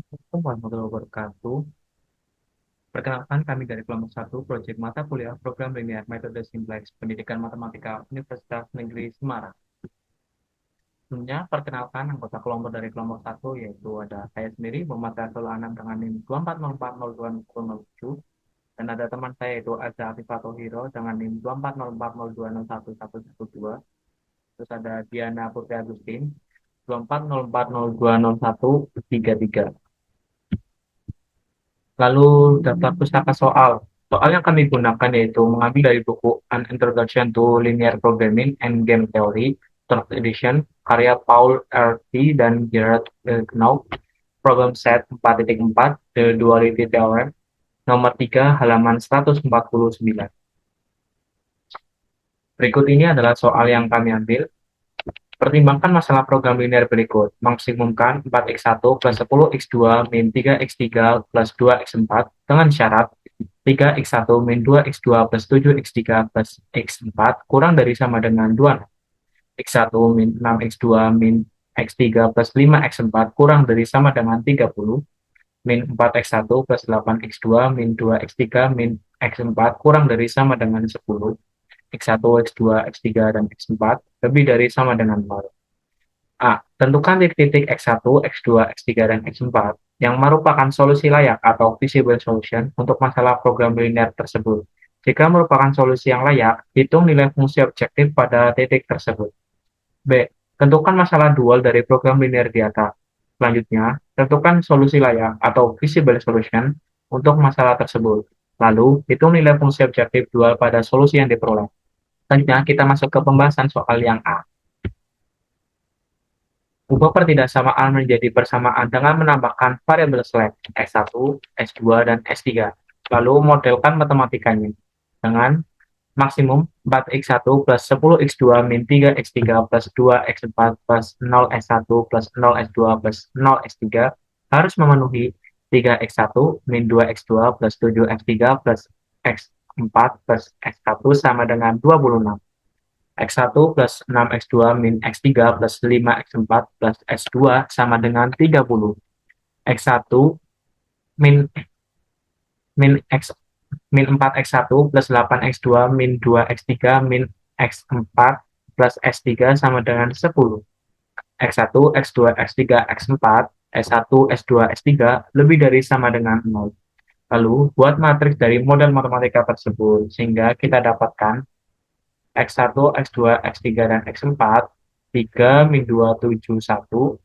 Assalamualaikum warahmatullahi wabarakatuh. Perkenalkan kami dari kelompok 1, Proyek Mata Kuliah Program Linear Metode Simplex Pendidikan Matematika Universitas Negeri Semarang. Sebelumnya, perkenalkan anggota kelompok dari kelompok 1, yaitu ada saya sendiri, Muhammad Rasul Anam dengan NIM 240402007, dan ada teman saya yaitu Azza Afifatul Hiro dengan NIM 24040211112. Terus ada Diana Putri Agustin 240402133. Lalu daftar pustaka soal. Soal yang kami gunakan yaitu mengambil dari buku An Introduction to Linear Programming and Game Theory, third edition, karya Paul R. T. dan Gerard Knauf, problem set 4.4, The Duality Theorem, nomor 3, halaman 149. Berikut ini adalah soal yang kami ambil. Pertimbangkan masalah program linear berikut. Maksimumkan 4x1 plus 10x2 min 3x3 plus 2x4 dengan syarat 3x1 min 2x2 plus 7x3 plus x4 kurang dari sama dengan 2. x1 min 6x2 min x3 plus 5x4 kurang dari sama dengan 30. Min 4x1 plus 8x2 min 2x3 min x4 kurang dari sama dengan 10. x1, x2, x3, dan x4 lebih dari sama dengan 0. A. Tentukan titik-titik x1, x2, x3, dan x4 yang merupakan solusi layak atau feasible solution untuk masalah program linear tersebut. Jika merupakan solusi yang layak, hitung nilai fungsi objektif pada titik tersebut. B. Tentukan masalah dual dari program linear di atas. Selanjutnya, tentukan solusi layak atau feasible solution untuk masalah tersebut. Lalu, hitung nilai fungsi objektif dual pada solusi yang diperoleh. Selanjutnya, kita masuk ke pembahasan soal yang A. Ubah pertidaksamaan menjadi persamaan dengan menambahkan variabel select S1, S2, dan S3. Lalu modelkan matematikanya dengan maksimum 4x1 plus 10x2 min 3x3 plus 2x4 plus 0s1 plus 0s2 plus 0s3 harus memenuhi 3x1 min 2x2 plus 7x3 plus x4 plus x1 sama dengan 26. X1 plus 6X2 min X3 plus 5X4 plus S2 sama dengan 30. X1 min min X min 4X1 plus 8X2 min 2X3 min X4 plus S3 sama dengan 10. X1, X2, X3, X4, S1, S2, S3 lebih dari sama dengan 0. Lalu, buat matriks dari model matematika tersebut, sehingga kita dapatkan X1, X2, X3, dan X4, 3, min 2, 7, 1, 1, 6,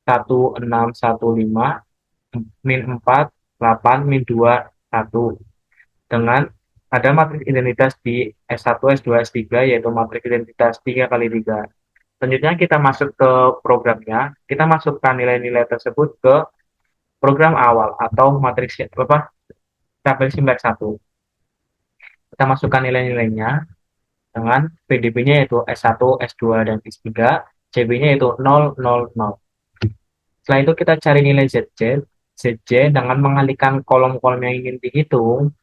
1, 5, min 4, 8, min 2, 1. Dengan ada matriks identitas di S1, S2, S3, yaitu matriks identitas 3 kali 3. Selanjutnya kita masuk ke programnya, kita masukkan nilai-nilai tersebut ke program awal atau matriks tabel simplex 1. Kita masukkan nilai-nilainya dengan PDB-nya yaitu S1, S2, dan S3, CB-nya yaitu 0, 0, 0. Setelah itu kita cari nilai ZJ. ZJ dengan mengalihkan kolom-kolom yang ingin dihitung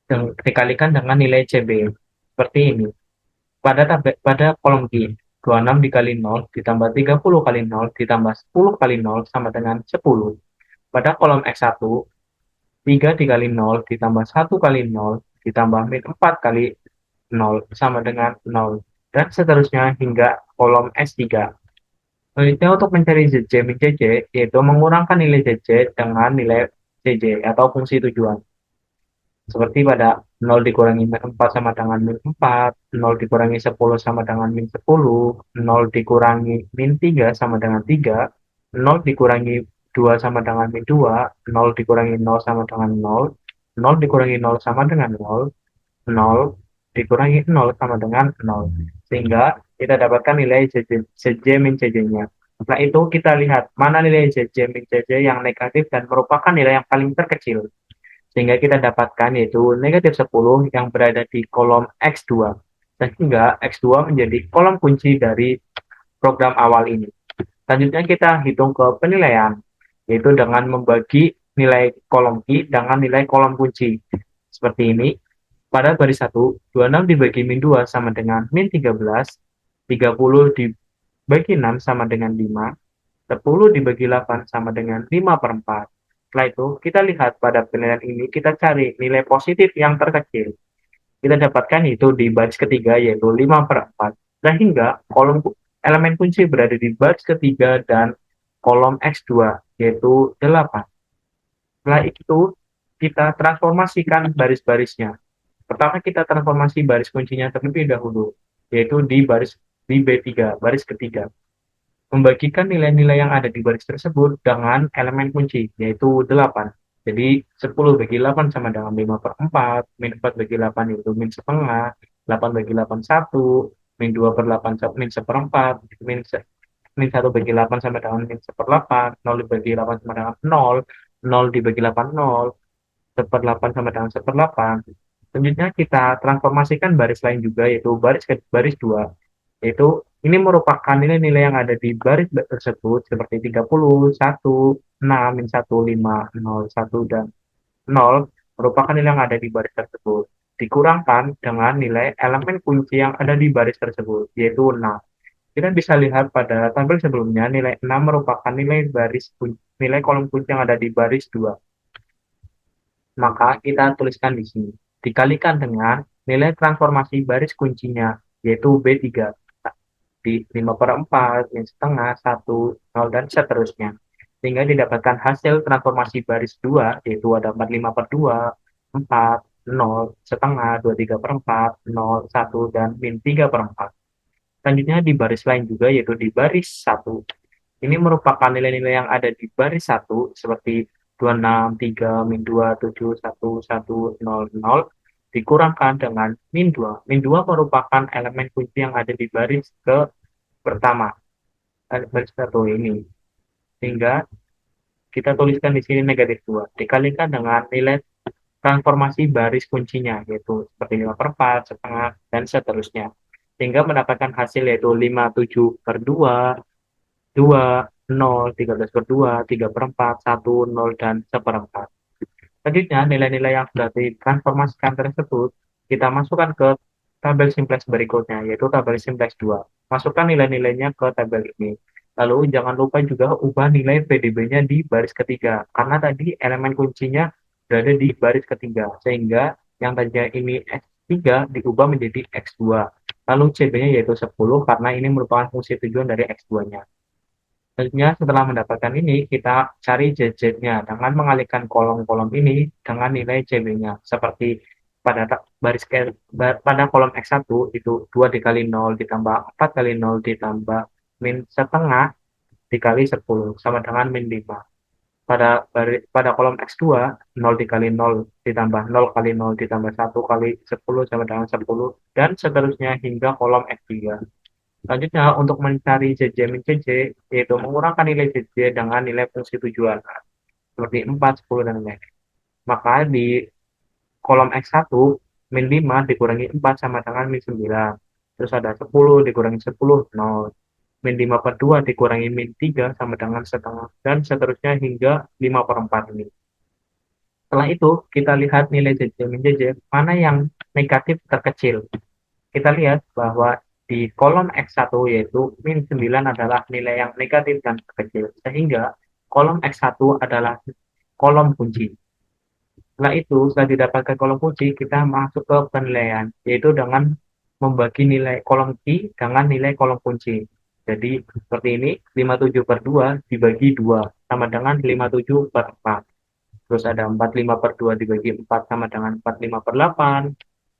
dan dikalikan dengan nilai CB. Seperti ini. Pada kolom Q, 26 dikali 0 ditambah 30 kali 0 ditambah 10 kali 0 sama dengan 10. Pada kolom X1, 3 dikali 0 ditambah 1 kali 0 ditambah min 4 kali 0 sama dengan 0. Dan seterusnya hingga kolom S3. Selanjutnya untuk mencari ZJ min JJ, yaitu mengurangkan nilai ZJ dengan nilai JJ atau fungsi tujuan. Seperti pada 0 dikurangi min 4 sama dengan min 4, 0 dikurangi 10 sama dengan min 10, 0 dikurangi min 3 sama dengan 3, 0 dikurangi 2 sama dengan min 2, 0 dikurangi 0 sama dengan 0, 0 dikurangi 0 sama dengan 0, 0 dikurangi 0 sama dengan 0. Sehingga kita dapatkan nilai ZJ min CJ-nya. Setelah itu kita lihat mana nilai ZJ min CJ yang negatif dan merupakan nilai yang paling terkecil. Sehingga kita dapatkan yaitu negatif 10 yang berada di kolom X2. Sehingga X2 menjadi kolom kunci dari program awal ini. Selanjutnya kita hitung ke penilaian, yaitu dengan membagi nilai kolom Q dengan nilai kolom kunci. Seperti ini. Pada baris 1, 26 dibagi min 2 sama dengan min 13, 30 dibagi 6 sama dengan 5, 10 dibagi 8 sama dengan 5/4. Setelah itu, kita lihat pada penilaian ini, kita cari nilai positif yang terkecil. Kita dapatkan itu di baris ketiga, yaitu 5/4. Sehingga kolom elemen kunci berada di baris ketiga dan kolom X2, yaitu 8. Setelah itu, kita transformasikan baris-barisnya. Pertama, kita transformasi baris kuncinya terlebih dahulu, yaitu di B3, baris ketiga. Membagikan nilai-nilai yang ada di baris tersebut dengan elemen kunci, yaitu 8. Jadi 10 bagi 8 sama dengan 5/4, min 4 bagi 8 yaitu min setengah, 8 bagi 8 1, min 2 per 8 min seperempat, min 1 bagi 8 sama dengan min seper 8, 0 dibagi 8 sama dengan 0, 0 dibagi 8 0, seper 8 sama dengan seper 8. Selanjutnya kita transformasikan baris lain juga, yaitu baris 2, yaitu ini merupakan nilai-nilai yang ada di baris tersebut seperti 30, 1, 6, min 1, 5, 0, 1, dan 0 merupakan nilai yang ada di baris tersebut. Dikurangkan dengan nilai elemen kunci yang ada di baris tersebut, yaitu 6. Kita bisa lihat pada tabel sebelumnya, nilai 6 merupakan nilai kolom kunci yang ada di baris 2. Maka kita tuliskan di sini. Dikalikan dengan nilai transformasi baris kuncinya, yaitu B3. Di 5/4, min setengah, 1, 0, dan seterusnya. Sehingga didapatkan hasil transformasi baris 2, yaitu ada 45/2, 4, 0, setengah, 23/4, 0, 1, dan min 3/4. Selanjutnya di baris lain juga, yaitu di baris 1. Ini merupakan nilai-nilai yang ada di baris 1, seperti 26, 3, min 2, 7, 1, 1, 0, 0, dikurangkan dengan min 2. Min 2 merupakan elemen kunci yang ada di baris pertama, baris 1 ini. Sehingga kita tuliskan di sini negatif 2. Dikalikan dengan nilai transformasi baris kuncinya, yaitu seperti 5/4, setengah, dan seterusnya. Sehingga mendapatkan hasil yaitu 57/2, 2, 0, 13/2, 3/4, 1, 0, dan seperempat. Selanjutnya, nilai-nilai yang sudah ditransformasikan tersebut, kita masukkan ke tabel simplex berikutnya, yaitu tabel simplex 2. Masukkan nilai-nilainya ke tabel ini. Lalu, jangan lupa juga ubah nilai PDB-nya di baris ketiga, karena tadi elemen kuncinya berada di baris ketiga, sehingga yang tadinya ini X3 diubah menjadi X2. Lalu CB-nya yaitu 10, karena ini merupakan fungsi tujuan dari X2-nya. Selanjutnya, setelah mendapatkan ini, kita cari JZ-nya dengan mengalihkan kolom-kolom ini dengan nilai CB-nya. Seperti pada pada kolom X1 itu 2 dikali 0 ditambah 4 kali 0 ditambah min setengah dikali 10 sama dengan min 5. Pada kolom X2, 0 dikali 0 ditambah 0 kali 0 ditambah 1 kali 10 sama dengan 10, dan seterusnya hingga kolom X3. Selanjutnya, untuk mencari JJ min JJ, yaitu mengurangkan nilai JJ dengan nilai fungsi tujuan, seperti 4, 10, dan lain-lain. Maka di kolom X1, min 5 dikurangi 4 sama dengan min 9. Terus ada 10 dikurangi 10, 0. Min 5/2 dikurangi min 3 sama dengan setengah. Dan seterusnya hingga 5/4 ini. Setelah itu, kita lihat nilai JJ min JJ, mana yang negatif terkecil. Kita lihat bahwa di kolom X1 yaitu min 9 adalah nilai yang negatif dan terkecil, sehingga kolom X1 adalah kolom kunci. Setelah itu, setelah didapatkan kolom kunci, kita masuk ke penilaian, yaitu dengan membagi nilai kolom key dengan nilai kolom kunci. Jadi, seperti ini, 57/2 dibagi 2, sama dengan 57/4. Terus ada 45/2 dibagi 4 sama dengan 45/8.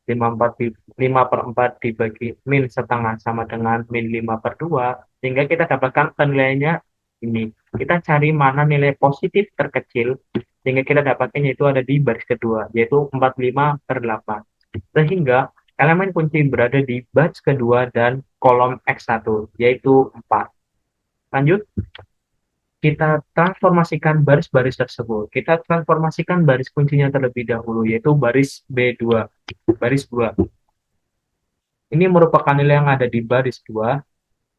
5/4 dibagi min setengah sama dengan min 5/2, sehingga kita dapatkan penilaiannya ini. Kita cari mana nilai positif terkecil, sehingga kita dapatkan yaitu ada di baris kedua, yaitu 45/8. Sehingga elemen kunci berada di baris kedua dan kolom X1, yaitu 4. Lanjut, kita transformasikan baris-baris tersebut. Kita transformasikan baris kuncinya terlebih dahulu, yaitu baris B2, baris 2. Ini merupakan nilai yang ada di baris 2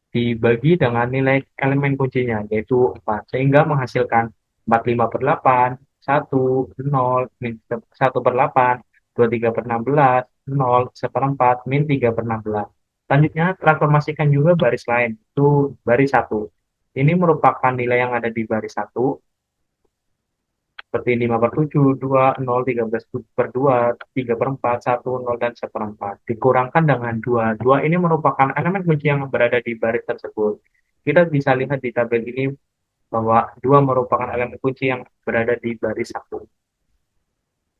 dibagi dengan nilai elemen kuncinya, yaitu 4, sehingga menghasilkan 45/8, 1, 0, min 1/8, 23/16, 0, seperempat, min 3/16. Selanjutnya, transformasikan juga baris lain, itu baris 1. Ini merupakan nilai yang ada di baris 1, seperti 5/7, 2, 0, 13/2, 3/4, 1, 0, dan 1/4. Dikurangkan dengan 2. 2 ini merupakan elemen kunci yang berada di baris tersebut. Kita bisa lihat di tabel ini bahwa 2 merupakan elemen kunci yang berada di baris 1.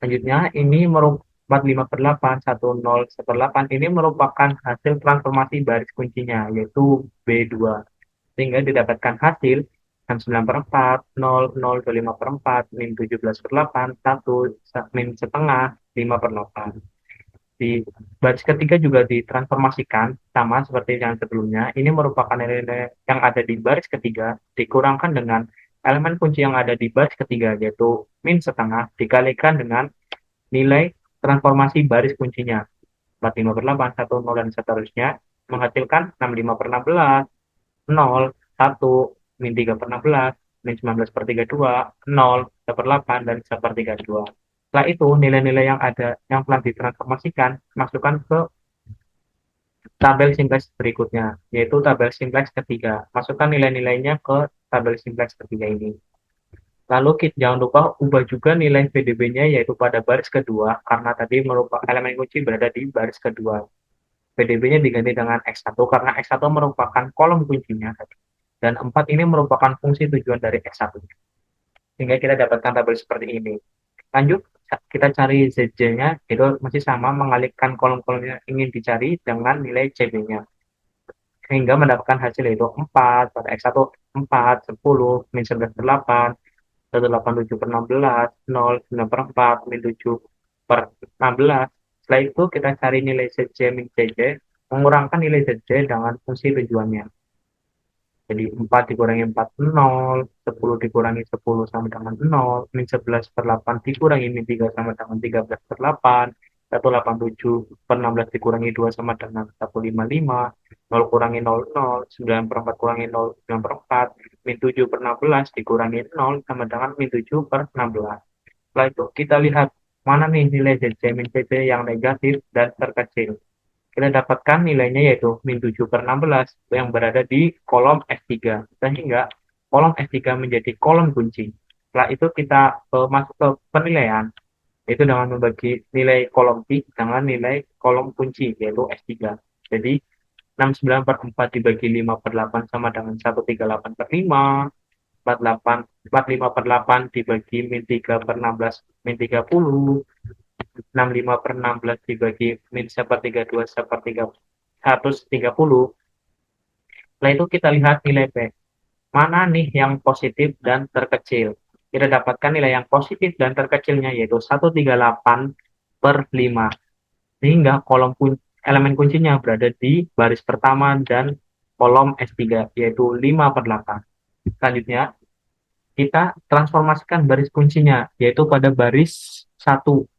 Selanjutnya, ini merupakan 45/8, 10, 1/8 ini merupakan hasil transformasi baris kuncinya, yaitu B2. Sehingga didapatkan hasil 69/4, 0, 0, 25/4, min 17/8, 1, min setengah, 5/8. Di baris ketiga juga ditransformasikan, sama seperti yang sebelumnya. Ini merupakan nilai-nilai yang ada di baris ketiga, dikurangkan dengan elemen kunci yang ada di baris ketiga, yaitu min setengah, dikalikan dengan nilai transformasi baris kuncinya. 45/8, 1, 0, dan seterusnya, menghasilkan 65/16, 0, 1, min 3/16, min 19/32, 0, 1/8, dan 1/32. Setelah itu, nilai-nilai yang ada yang telah ditransformasikan, masukkan ke tabel simplex berikutnya, yaitu tabel simplex ketiga. Masukkan nilai-nilainya ke tabel simplex ketiga ini. Lalu kita jangan lupa ubah juga nilai PDB-nya, yaitu pada baris kedua, karena tadi merupakan elemen kunci berada di baris kedua. PDB-nya diganti dengan X1 karena X1 merupakan kolom kuncinya, dan 4 ini merupakan fungsi tujuan dari X1. Sehingga kita dapatkan tabel seperti ini. Lanjut, kita cari ZJ-nya, itu masih sama, mengalihkan kolom-kolom yang ingin dicari dengan nilai CB-nya. Sehingga mendapatkan hasil yaitu 4, pada X1 4, 10, min 11/8, 187/16, 0, 9/4, min 7/16. Setelah itu kita cari nilai ZJ min CJ, mengurangkan nilai ZJ dengan fungsi tujuannya. Jadi 4 dikurangi 4, 0, 10 dikurangi 10 sama dengan 0, min 11/8 dikurangi min 3 sama dengan 13/8, 187/16 dikurangi 2 sama dengan 155, 0 kurangi 0, 0, 9/4 kurangi 0, 9/4, min 7/16 dikurangi 0 sama dengan min 7/16. Setelah itu kita lihat mana nih nilai ZC min CC yang negatif dan terkecil. Kita dapatkan nilainya yaitu min 7/16 yang berada di kolom S3. Sehingga kolom S3 menjadi kolom kunci. Setelah itu kita masuk ke penilaian, yaitu dengan membagi nilai kolom P dengan nilai kolom kunci, yaitu S3. Jadi 69/4 dibagi 5/8 sama dengan 138/5, 45/8 dibagi min 3/16, min 30, 65/16 dibagi min 1/32 1/30. Setelah itu kita lihat nilai P. Mana nih yang positif dan terkecil? Kita dapatkan nilai yang positif dan terkecilnya yaitu 138/5. Sehingga kolom elemen kuncinya berada di baris pertama dan kolom S3 yaitu 5/8. Selanjutnya kita transformasikan baris kuncinya yaitu pada baris 1.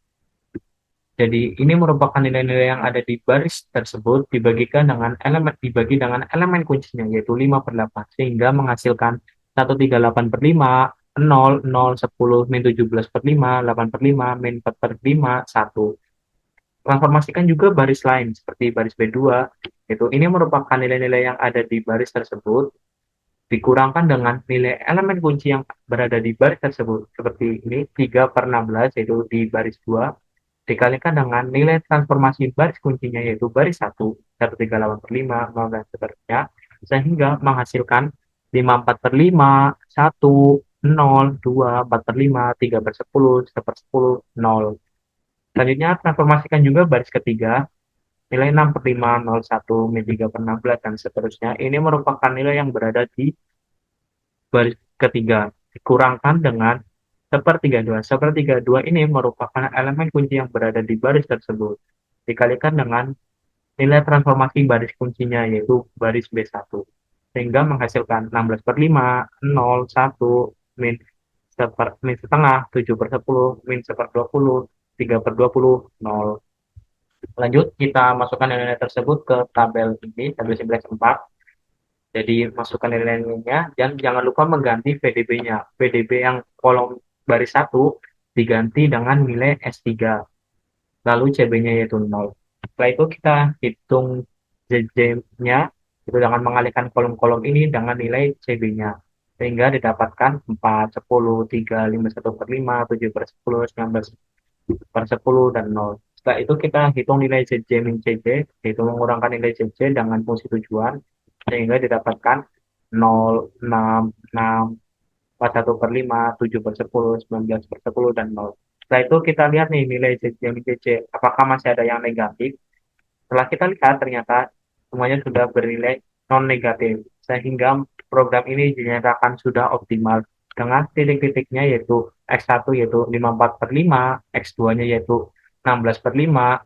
Jadi ini merupakan nilai-nilai yang ada di baris tersebut dibagi dengan elemen kuncinya yaitu 5/8 sehingga menghasilkan 138/5, 0, 0, 10, min 17/5, 8/5, min 4/5, 1. Transformasikan juga baris lain seperti baris B2, yaitu ini merupakan nilai-nilai yang ada di baris tersebut dikurangkan dengan nilai elemen kunci yang berada di baris tersebut seperti ini 3/16 yaitu di baris 2 dikalikan dengan nilai transformasi baris kuncinya yaitu baris 1, 138/5, 0, dan seterusnya, sehingga menghasilkan 54/5, 1, 0, 2, 4/5, 3/10, 1/10, 0. Selanjutnya transformasikan juga baris ketiga, nilai 6/5, 0, 1, min 3/16, dan seterusnya. Ini merupakan nilai yang berada di baris ketiga, dikurangkan dengan 1/32. 1/32 ini merupakan elemen kunci yang berada di baris tersebut. Dikalikan dengan nilai transformasi baris kuncinya, yaitu baris B1. Sehingga menghasilkan 16/5, 0, 1, min setengah, 7/10, min 1/20, 3/20, 0. Lanjut, kita masukkan nilai-nilai tersebut ke tabel ini, tabel simplex 4. Jadi masukkan nilai-nilainya dan jangan lupa mengganti PDB-nya. PDB yang kolom baris 1 diganti dengan nilai S3. Lalu CB-nya yaitu 0. Setelah itu kita hitung ZJ-nya. Itu dengan mengalihkan kolom-kolom ini dengan nilai CB-nya. Sehingga didapatkan 4, 10, 3, 5, 1 per 5, 7 per 10, 19 per 10, dan 0. Setelah itu kita hitung nilai JJ min CJ, yaitu mengurangkan nilai JJ dengan fungsi tujuan, sehingga didapatkan 0, 6, 6, 41 per 5, 7 per 10, 19 per 10, dan 0. Setelah itu kita lihat nih nilai JJ min CJ, apakah masih ada yang negatif. Setelah kita lihat ternyata semuanya sudah bernilai non-negatif, sehingga program ini dinyatakan sudah optimal dengan titik-titiknya yaitu X1 yaitu 54 per 5, X2-nya yaitu 16 per 5,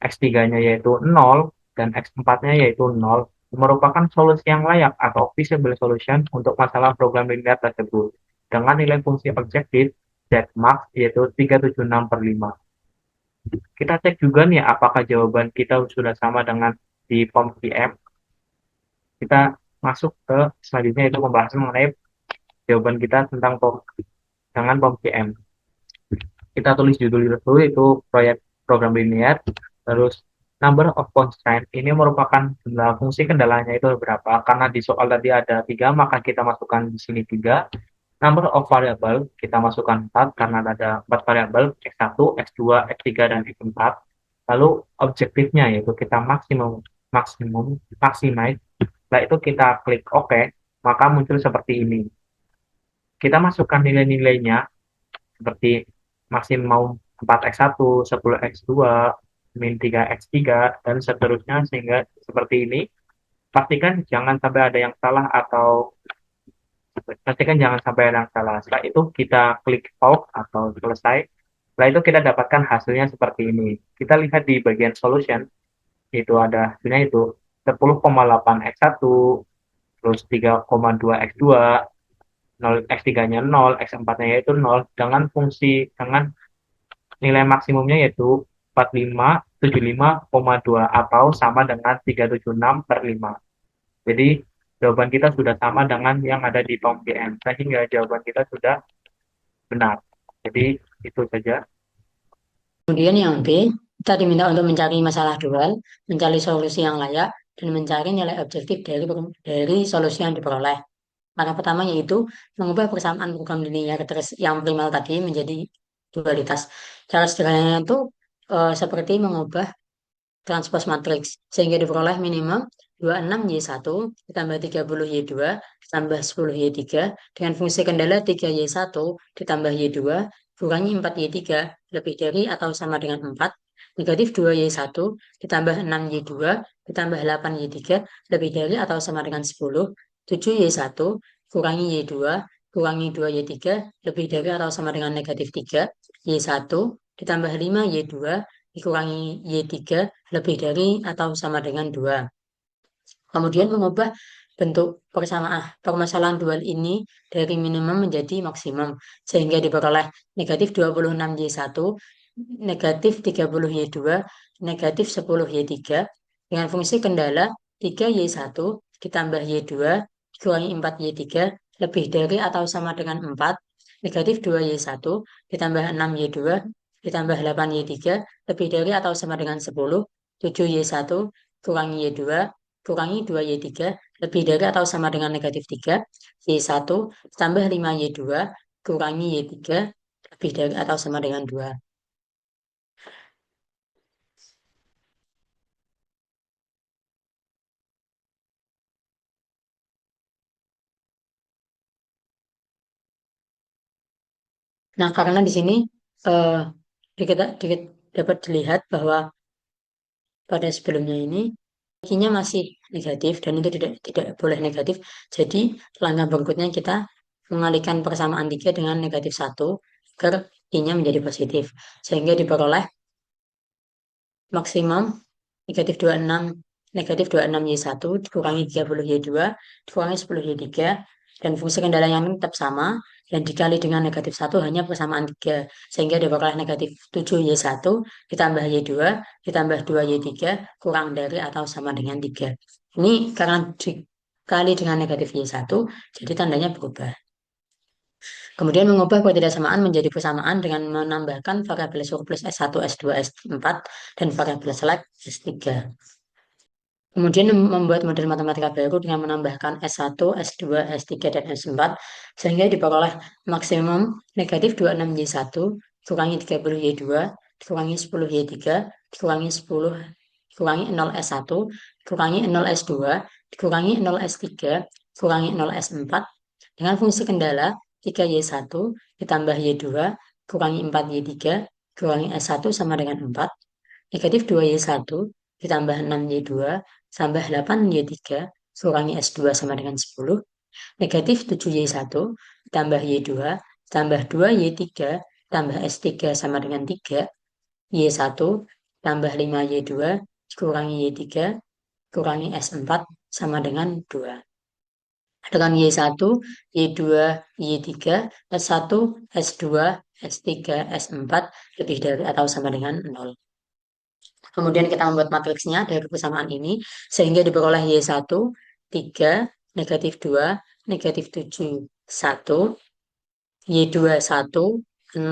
X3-nya yaitu 0, dan X4-nya yaitu 0, merupakan solusi yang layak atau feasible solution untuk masalah program linear tersebut dengan nilai fungsi objektif Z-max yaitu 376 per 5. Kita cek juga nih apakah jawaban kita sudah sama dengan di form PM. Kita masuk ke selanjutnya itu pembahasan mengenai jawaban kita tentang dengan form PM. Kita tulis judul dulu itu proyek program linear, terus number of constraint ini merupakan jumlah fungsi kendalanya itu berapa. Karena di soal tadi ada 3, maka kita masukkan di sini 3. Number of variable kita masukkan 4 karena ada 4 variabel X1, X2, X3, dan X4. Lalu objektifnya yaitu kita maximize. Setelah itu kita klik OK, maka muncul seperti ini. Kita masukkan nilai-nilainya seperti maksimum 4x1, 10x2, min 3x3, dan seterusnya sehingga seperti ini. Pastikan jangan sampai ada yang salah atau pastikan jangan sampai ada yang salah. Setelah itu kita klik out atau selesai. Setelah itu kita dapatkan hasilnya seperti ini. Kita lihat di bagian solution, itu ada hasilnya itu 10,8x1, terus 3,2x2, 0, X3-nya 0, X4-nya yaitu 0, dengan nilai maksimumnya yaitu 4575,2 atau sama dengan 376 per 5. Jadi jawaban kita sudah sama dengan yang ada di form PM, sehingga jawaban kita sudah benar. Jadi itu saja. Kemudian yang B, kita diminta untuk mencari masalah dual, mencari solusi yang layak, dan mencari nilai objektif dari solusi yang diperoleh. Maka pertama yaitu mengubah persamaan program linear yang primal tadi menjadi dualitas. Cara sederhananya itu seperti mengubah transpose matriks sehingga diperoleh minimum 26Y1 ditambah 30Y2 ditambah 10Y3 dengan fungsi kendala 3Y1 ditambah Y2 kurangi 4Y3 lebih dari atau sama dengan 4, negatif 2Y1 ditambah 6Y2 ditambah 8Y3 lebih dari atau sama dengan 10, 7Y1 kurangi Y2 kurangi 2Y3 lebih dari atau sama dengan negatif 3, Y1 ditambah 5Y2 dikurangi Y3 lebih dari atau sama dengan 2. Kemudian mengubah bentuk permasalahan dual ini dari minimum menjadi maksimum, sehingga diperoleh negatif 26Y1, negatif 30Y2, negatif 10Y3, dengan fungsi kendala 3Y1 ditambah Y2 dikurangi 4Y3 lebih dari atau sama dengan 4, negatif 2Y1 ditambah 6Y2 ditambah 8Y3 lebih dari atau sama dengan 10, 7Y1 kurangi Y2 kurangi 2Y3 lebih dari atau sama dengan negatif 3, Y1 tambah 5Y2 kurangi Y3 lebih dari atau sama dengan 2. Nah, karena di sini eh, dapat dilihat bahwa pada sebelumnya ini I-nya masih negatif dan itu tidak boleh negatif. Jadi langkah berikutnya kita mengalihkan persamaan 3 dengan negatif 1 agar I-nya menjadi positif. Sehingga diperoleh maksimum negatif 26Y1 dikurangi 30Y2 dikurangi 10Y3 dan fungsi kendala yang tetap sama dan dikali dengan negatif 1 hanya persamaan 3 sehingga diperoleh negatif 7Y1 ditambah Y2 ditambah 2Y3 kurang dari atau sama dengan 3. Ini karena dikali dengan negatif Y1 jadi tandanya berubah. Kemudian mengubah ketidaksamaan menjadi persamaan dengan menambahkan variabel surplus S1, S2, S4, dan variabel select S3. Kemudian membuat model matematika baru dengan menambahkan S1, S2, S3, dan S4, sehingga diperoleh maksimum negatif 26Y1, dikurangi 30Y2, dikurangi 10Y3, dikurangi 10, dikurangi 0S1, dikurangi 0S2, dikurangi 0S3, dikurangi 0S4, dengan fungsi kendala 3Y1 ditambah Y2, kurangi 4Y3, kurangi S1 sama dengan 4, negatif 2Y1 ditambah 6Y2 tambah 8Y3 kurangi S2 sama dengan 10, negatif 7Y1 tambah Y2 tambah 2Y3 tambah S3 sama dengan 3, Y1 tambah 5Y2 kurangi Y3 kurangi S4 sama dengan 2. Dengan Y1, Y2, Y3, S1, S2, S3, S4 lebih dari atau sama dengan 0. Kemudian kita membuat matriksnya dari persamaan ini, sehingga diperoleh Y1, 3, negatif 2, negatif 7, 1, Y2, 1, 6,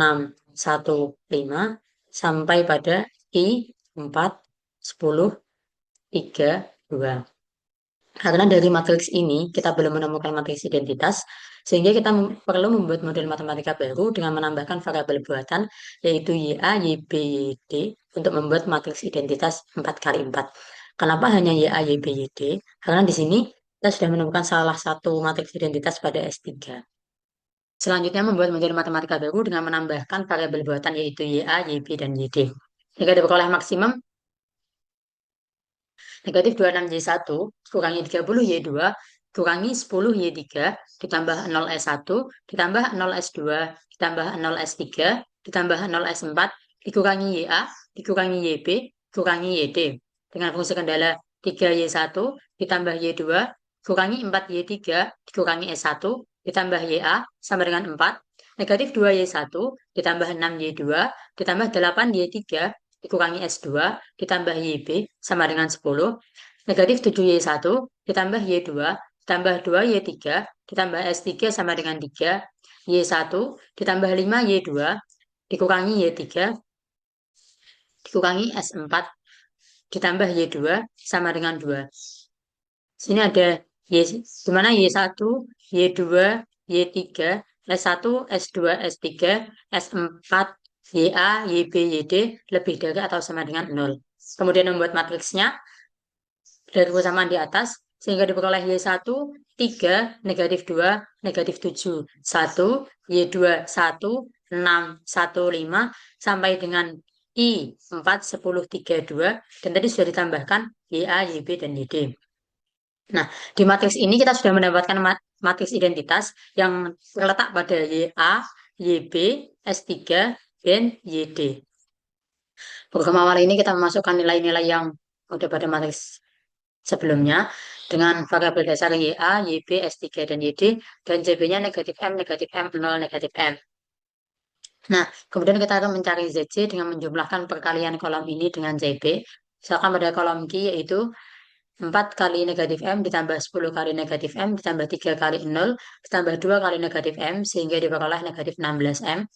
1, 5, sampai pada I, 4, 10, 3, 2. Karena dari matriks ini kita belum menemukan matriks identitas, sehingga kita perlu membuat model matematika baru dengan menambahkan variabel buatan, yaitu YA, YB, YD, untuk membuat matriks identitas 4 kali 4. Kenapa hanya YA, YB, YD? Karena di sini kita sudah menemukan salah satu matriks identitas pada S3. Selanjutnya membuat model matematika baru dengan menambahkan variabel buatan, yaitu YA, YB, dan YD. Jika diperoleh maksimum negatif 26Y1 kurangi 30Y2 kurangi 10Y3 ditambah 0S1 ditambah 0S2 ditambah 0S3 ditambah 0S4 dikurangi YA dikurangi YB kurangi YD dengan fungsi kendala 3Y1 ditambah Y2 kurangi 4Y3 dikurangi S1 ditambah YA sama dengan 4, negatif 2Y1 ditambah 6Y2 ditambah 8Y3 dikurangi S2 ditambah YB sama dengan 10, negatif 7Y1 ditambah Y2 ditambah 2Y3 ditambah S3 sama dengan 3, Y1 ditambah 5Y2 dikurangi Y3 dikurangi S4 ditambah Y2 sama dengan 2. Sini ada Y, di mana Y1, Y2, Y3, S1, S2, S3, S4, YA, YB, YD lebih dari atau sama dengan 0. Kemudian membuat matriksnya dari persamaan di atas, sehingga diperoleh Y1, 3, negatif 2, negatif 7, 1, Y2, 1, 6, 1, 5, sampai dengan I, 4, 10, 3, 2, dan tadi sudah ditambahkan YA, YB, dan YD. Nah, di matriks ini kita sudah mendapatkan matriks identitas yang terletak pada YA, YB, S3, dan YD. Program awal ini kita memasukkan nilai-nilai yang udah pada matriks sebelumnya dengan variabel dasar YA, YB, S3, dan YD, dan JB-nya negatif M, negatif M, 0, negatif M. Nah, kemudian kita akan mencari ZC dengan menjumlahkan perkalian kolom ini dengan JB. Misalkan pada kolom Q yaitu 4 kali negatif M ditambah 10 kali negatif M ditambah 3 kali 0 ditambah 2 kali negatif M sehingga diperoleh negatif 16M.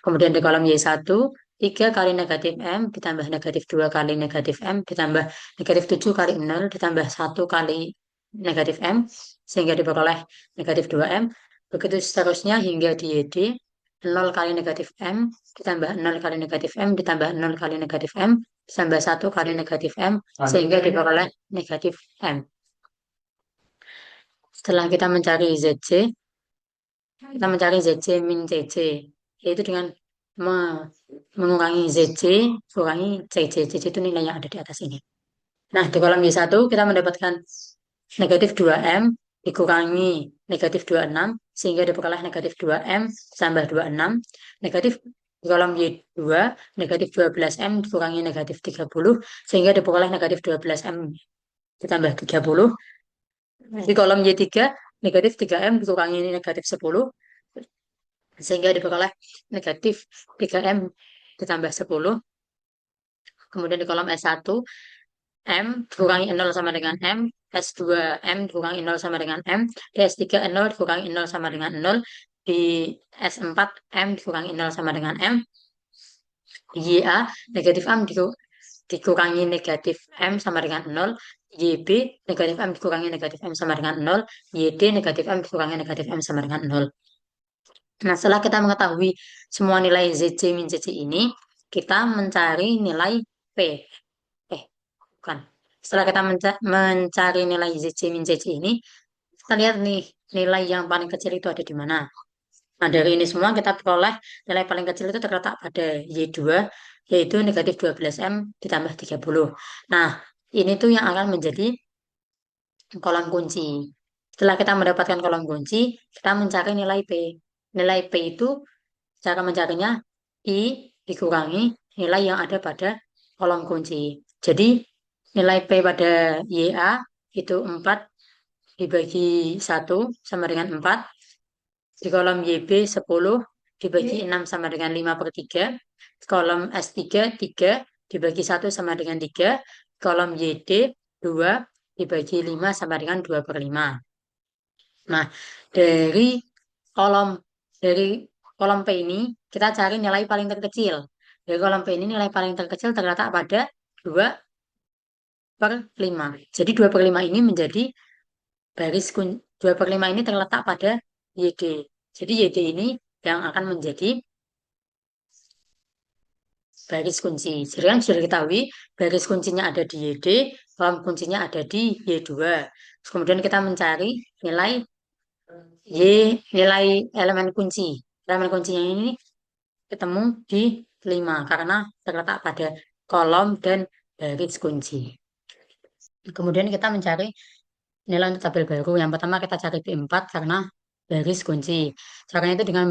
Kemudian di kolom Y1, 3 kali negatif M ditambah negatif 2 kali negatif M ditambah negatif 7 kali 0 ditambah 1 kali negatif M sehingga diperoleh negatif 2M. Begitu seterusnya hingga di YD, 0 kali negatif M ditambah 0 kali negatif M ditambah 0 kali negatif M ditambah 1 kali negatif M sehingga diperoleh negatif M. Setelah kita mencari ZC, kita mencari ZC min CC, yaitu dengan mengurangi ZC, kurangi CC. CC itu nilai yang ada di atas ini. Nah, di kolom Y1 kita mendapatkan negatif 2M dikurangi negatif 26, sehingga diperoleh negatif 2M tambah 26. Negatif di kolom Y2, negatif 12M dikurangi negatif 30, sehingga diperoleh negatif 12M ditambah 30. Di kolom Y3, negatif 3M dikurangi negatif 10, sehingga diperoleh negatif 3M ditambah 10. Kemudian di kolom S1, M dikurangi 0 sama dengan M, S2 M dikurangi 0 sama dengan M, di S3 0 dikurangi 0 sama dengan 0, di S4 M dikurangi 0 sama dengan M, di YA negatif M dikurangi negatif M sama dengan 0, YB negatif M dikurangi negatif M sama dengan 0, YD negatif M dikurangi negatif M sama dengan 0. Nah, setelah kita mengetahui semua nilai ZC min ZC ini, kita mencari nilai P. Bukan. Setelah kita mencari nilai ZC min ZC ini, kita lihat nih, nilai yang paling kecil itu ada di mana. Nah, dari ini semua kita peroleh nilai paling kecil itu terletak pada Y2, yaitu negatif 12M ditambah 30. Nah, ini tuh yang akan menjadi kolom kunci. Setelah kita mendapatkan kolom kunci, kita mencari nilai P. Nilai P itu cara mencarinya I dikurangi nilai yang ada pada kolom kunci. Jadi, nilai P pada YA itu 4 dibagi 1 sama dengan 4. Di kolom YB 10 dibagi 6 sama dengan 5 per 3. Kolom S3 3 dibagi 1 sama dengan 3. Kolom YD 2 dibagi 5 sama dengan 2 per 5. Nah, dari kolom dari kolom P ini kita cari nilai paling terkecil. Dari kolom P ini nilai paling terkecil terletak pada 2 per 5. Jadi 2 per 5 ini menjadi 2 per 5 ini terletak pada YD. Jadi YD ini yang akan menjadi baris kunci. Jadi kan sudah diketahui baris kuncinya ada di YD, kolom kuncinya ada di Y2. Terus kemudian kita mencari nilai Y, nilai elemen kunci. Elemen kuncinya ini ketemu di 5 karena terletak pada kolom dan baris kunci. Kemudian kita mencari nilai untuk tabel baru. Yang pertama kita cari B4 karena baris kunci. Caranya itu dengan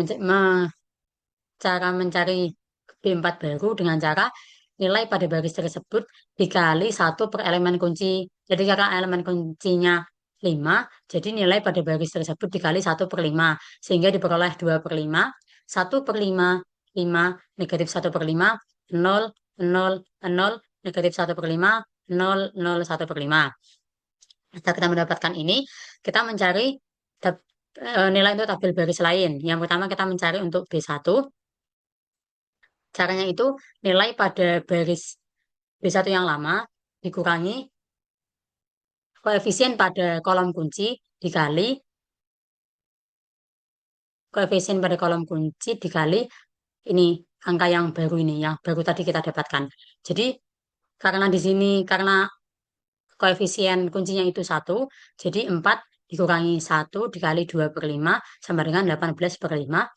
cara mencari B4 baru dengan cara nilai pada baris tersebut dikali 1 per elemen kunci. Jadi karena elemen kuncinya 5, jadi nilai pada baris tersebut dikali 1 per 5. Sehingga diperoleh 2 per 5, 1 per 5, 5, negatif 1 per 5, 0, 0, 0, negatif 1 per 5, 0, 0, 1 per 5. Setelah kita mendapatkan ini, kita mencari nilai untuk tabel baris lain. Yang pertama kita mencari untuk B1. Caranya itu nilai pada baris B1 yang lama dikurangi koefisien pada kolom kunci dikali koefisien pada kolom kunci dikali ini angka yang baru ini, yang baru tadi kita dapatkan. Jadi karena di sini karena koefisien kuncinya itu 1, jadi 4 dikurangi 1 dikali 2 per 5 sama dengan 18 per 5.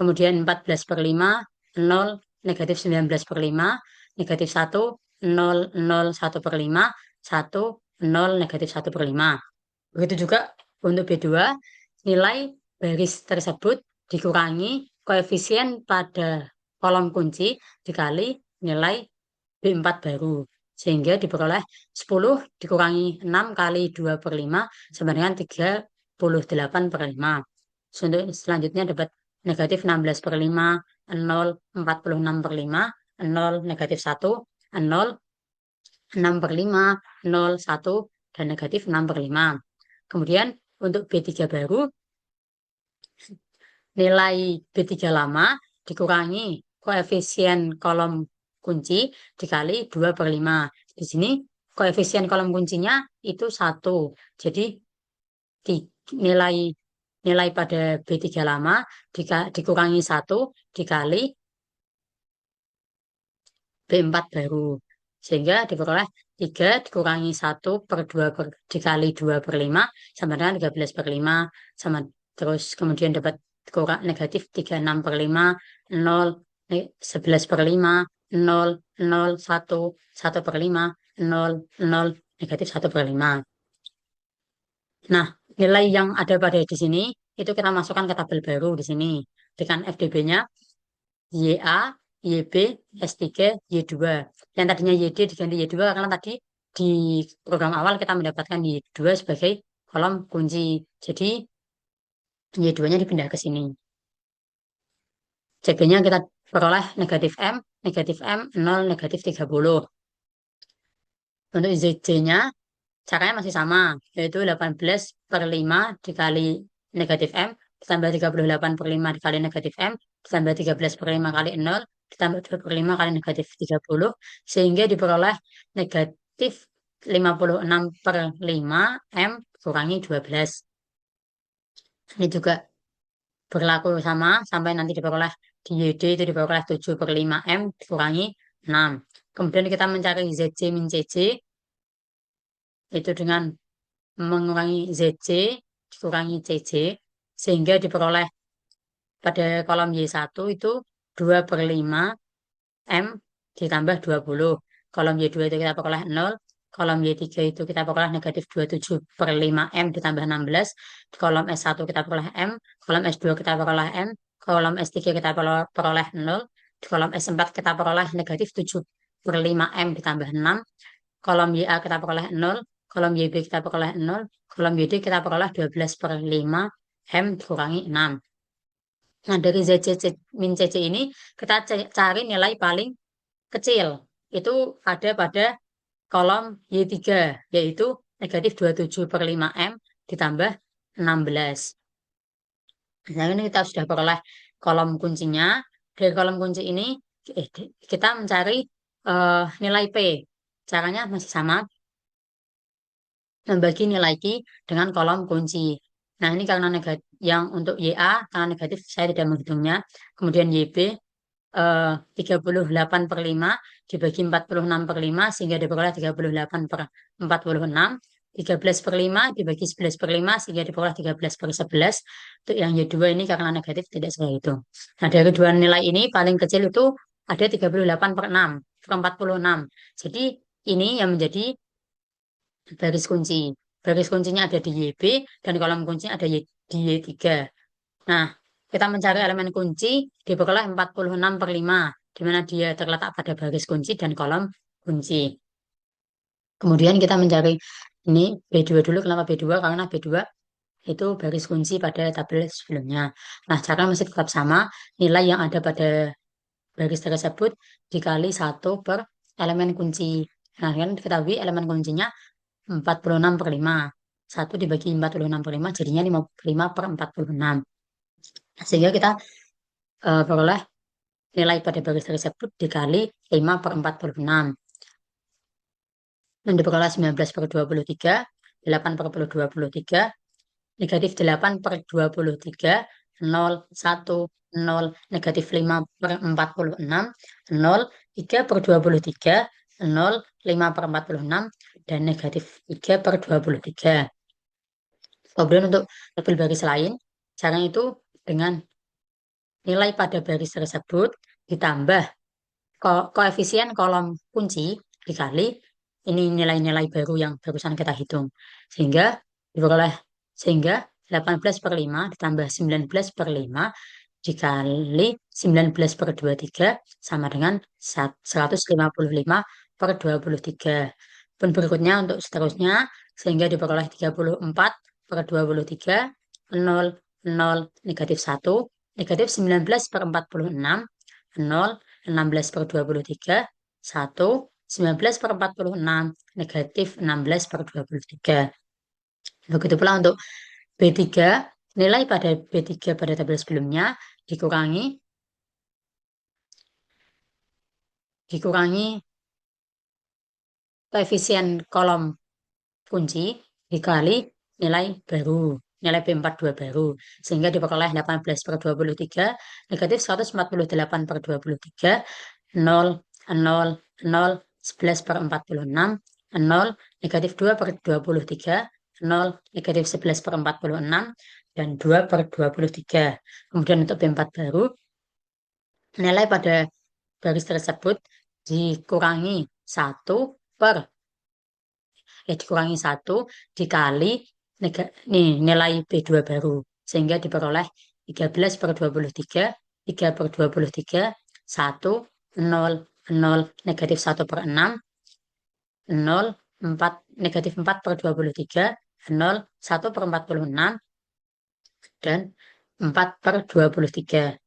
Kemudian 14 per 5, 0, negatif 19 per 5, negatif 1, 0, 0, 1 per 5, 1, 0, negatif 1 per 5. Begitu juga untuk B2, nilai baris tersebut dikurangi koefisien pada kolom kunci dikali nilai B4 baru. Sehingga diperoleh 10 dikurangi 6 kali 2 per 5 sama dengan 38 per 5. Selanjutnya dapat negatif 16 per 5, 0, 46 per 5, 0, negatif 1, 0, 6 per 5, 0, 1, dan negatif 6 per 5. Kemudian untuk B3 baru, nilai B3 lama dikurangi koefisien kolom kunci dikali 2 per 5. Di sini koefisien kolom kuncinya itu 1. Jadi nilai nilai pada B3 lama dikurangi 1 dikali B4 baru. Sehingga diperoleh 3 dikurangi 1 per 2 dikali 2 per 5 sama dengan 13 per 5. Sama terus kemudian dapat negatif 36 per 5, 0, 11 per 5, 0, 0, 1, 1 per 5, 0, 0, negatif 1 per 5. Nah, nilai yang ada pada di sini itu kita masukkan ke tabel baru di sini dengan FDB-nya YA, YB, S3, Y2. Yang tadinya YD diganti Y2 karena tadi di program awal kita mendapatkan Y2 sebagai kolom kunci. Jadi Y2-nya dipindah ke sini. CB-nya kita peroleh negatif M, 0, negatif 30. Untuk ZC-nya caranya masih sama, yaitu 18 per 5 dikali negatif M, ditambah 38 per 5 dikali negatif M, ditambah 13 per 5 kali 0, ditambah 2 per 5 kali negatif 30, sehingga diperoleh negatif 56 per 5 M kurangi 12. Ini juga berlaku sama sampai nanti diperoleh di YD itu diperoleh 7 per 5 M dikurangi 6. Kemudian kita mencari ZC min CC itu dengan mengurangi ZC dikurangi CC sehingga diperoleh pada kolom Y1 itu 2 per 5 M ditambah 20. Kolom Y2 itu kita peroleh 0. Kolom Y3 itu kita peroleh negatif 27 per 5 M ditambah 16. Di kolom S1 kita peroleh M. Kolom S2 kita peroleh M. Kolom S3 kita peroleh 0. Di kolom S4 kita peroleh negatif 7 per 5 M ditambah 6. Kolom YA kita peroleh 0. Kolom YB kita peroleh 0. Kolom YD kita peroleh 12 per 5 M dikurangi 6. Nah, dari ZC min CC ini kita cari nilai paling kecil. Itu ada pada kolom Y3, yaitu negatif 27 per 5 M ditambah 16. Nah, ini kita sudah peroleh kolom kuncinya. Dari kolom kunci ini, kita mencari nilai P. Caranya masih sama, membagi nilai Q dengan kolom kunci. Nah, ini karena negatif, yang untuk YA, karena negatif, saya tidak menghitungnya. Kemudian YB, 38 per 5 dibagi 46 per 5 sehingga diperoleh 38 per 46. 13 per 5 dibagi 11 per 5 sehingga diperoleh 13 per 11. Untuk yang Y2 ini karena negatif tidak saya hitung. Nah, dari dua nilai ini paling kecil itu ada 38 per 6 per 46. Jadi ini yang menjadi baris kunci. Baris kuncinya ada di YB dan kolom kuncinya ada di Y3. Nah, kita mencari elemen kunci diperoleh 46 per 5, di mana dia terletak pada baris kunci dan kolom kunci. Kemudian kita mencari ini B2 dulu. Kenapa B2? Karena B2 itu baris kunci pada tabel sebelumnya. Nah, cara masih tetap sama. Nilai yang ada pada baris tersebut dikali 1 per elemen kunci. Nah, kan diketahui elemen kuncinya 46 per 5. 1 dibagi 46 per 5 jadinya 55 per 46. Sehingga kita peroleh nilai pada baris tersebut dikali 5 per 46. Dan diperoleh 19 per 23, 8 per 23, negatif 8 per 23, 0, 1, 0, negatif 5 per 46, 0, 3 per 23, 0, 5 per 46, dan negatif 3 per 23. Kemudian untuk tabel baris lain, caranya itu dengan nilai pada baris tersebut ditambah koefisien kolom kunci dikali ini nilai-nilai baru yang barusan kita hitung. Sehingga diperoleh 18 per 5 ditambah 19 per 5 dikali 19 per 23 sama dengan 155 per 23. Pun berikutnya untuk seterusnya sehingga diperoleh 34 per 23, 0, 0, negatif 1, negatif 19 per 46, 0, 16 per 23, 1, 19 per 46, negatif 16 per 23. Begitu pula untuk B3, nilai pada B3 pada tabel sebelumnya dikurangi koefisien kolom kunci dikali nilai baru, nilai B42 baru. Sehingga diperoleh 18 per 23, negatif 148 per 23, 0, 0, 0, 11 per 46, 0, negatif 2 per 23, 0, negatif 11 per 46, dan 2 per 23. Kemudian untuk B4 baru, nilai pada baris tersebut dikurangi 1 per dikurangi 1 dikali nih, nilai B2 baru. Sehingga diperoleh 13 per 23, 3 per 23, 1, 0, 0, negatif 1 per 6, 0, 4, negatif 4 per 23, 0, 1 per 46, dan 4 per 23.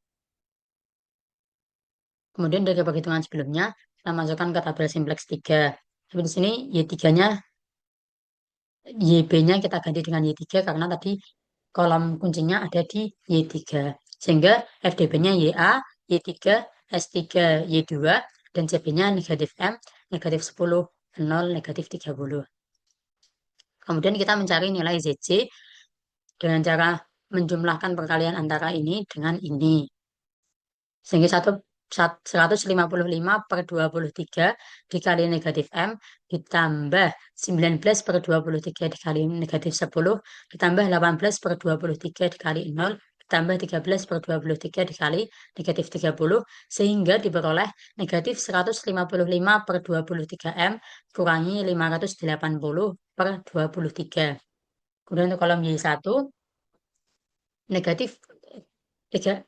Kemudian dari perhitungan sebelumnya, kita masukkan ke tabel simplex 3. Tapi di sini Y3-nya, YB-nya kita ganti dengan Y3 karena tadi kolom kuncinya ada di Y3. Sehingga FDB-nya YA, Y3, S3 Y2, dan CB-nya negatif M, negatif 10, 0, negatif 30. Kemudian kita mencari nilai ZC dengan cara menjumlahkan perkalian antara ini dengan ini. Sehingga 155 per 23 dikali negatif M ditambah 19 per 23 dikali negatif 10 ditambah 18 per 23 dikali 0 ditambah 13 per 23 dikali negatif 30 sehingga diperoleh negatif 155 per 23 M kurangi 580 per 23. Kemudian untuk kolom Y1 negatif 3.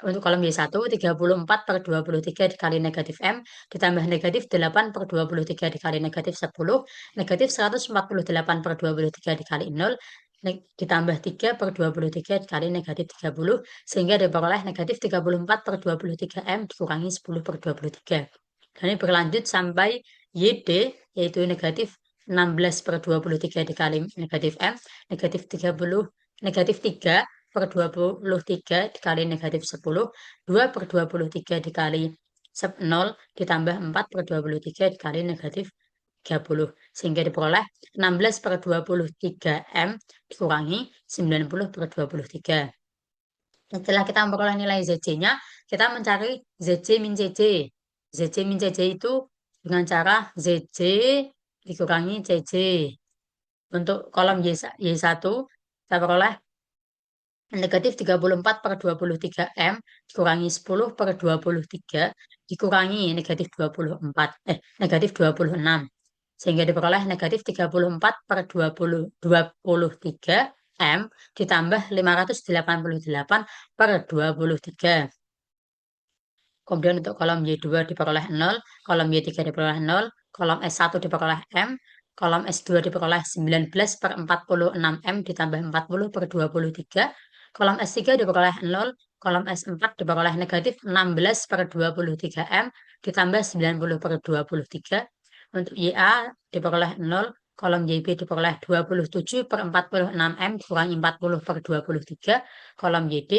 Untuk kolom Y1, 34 per 23 dikali negatif M, ditambah negatif 8 per 23 dikali negatif 10, negatif 148 per 23 dikali 0, ditambah 3 per 23 dikali negatif 30, sehingga diperoleh negatif 34 per 23 M dikurangi 10 per 23. Dan ini berlanjut sampai YD, yaitu negatif 16 per 23 dikali negatif M, negatif 30, negatif 3 per 23 dikali negatif 10, 2 per 23 dikali 0, ditambah 4 per 23 dikali negatif 30. Sehingga diperoleh 16 per 23 M dikurangi 90 per 23. Setelah kita memperoleh nilai ZC-nya, kita mencari ZC min CC. ZC min CC itu dengan cara ZC dikurangi CC. Untuk kolom Y1, kita peroleh negatif 34 per 23 M dikurangi 10 per 23 dikurangi negatif 24, negatif 26. Sehingga diperoleh negatif 34 per 23 M ditambah 588 per 23. Kemudian untuk kolom Y2 diperoleh 0, kolom Y3 diperoleh 0, kolom S1 diperoleh M, kolom S2 diperoleh 19 per 46 M ditambah 40 per 23, kolom S3 diperoleh 0, kolom S4 diperoleh negatif 16 per 23 M ditambah 90 per 23, untuk YA diperoleh 0, kolom YB diperoleh 27 per 46 M dikurangi 40 per 23, kolom YD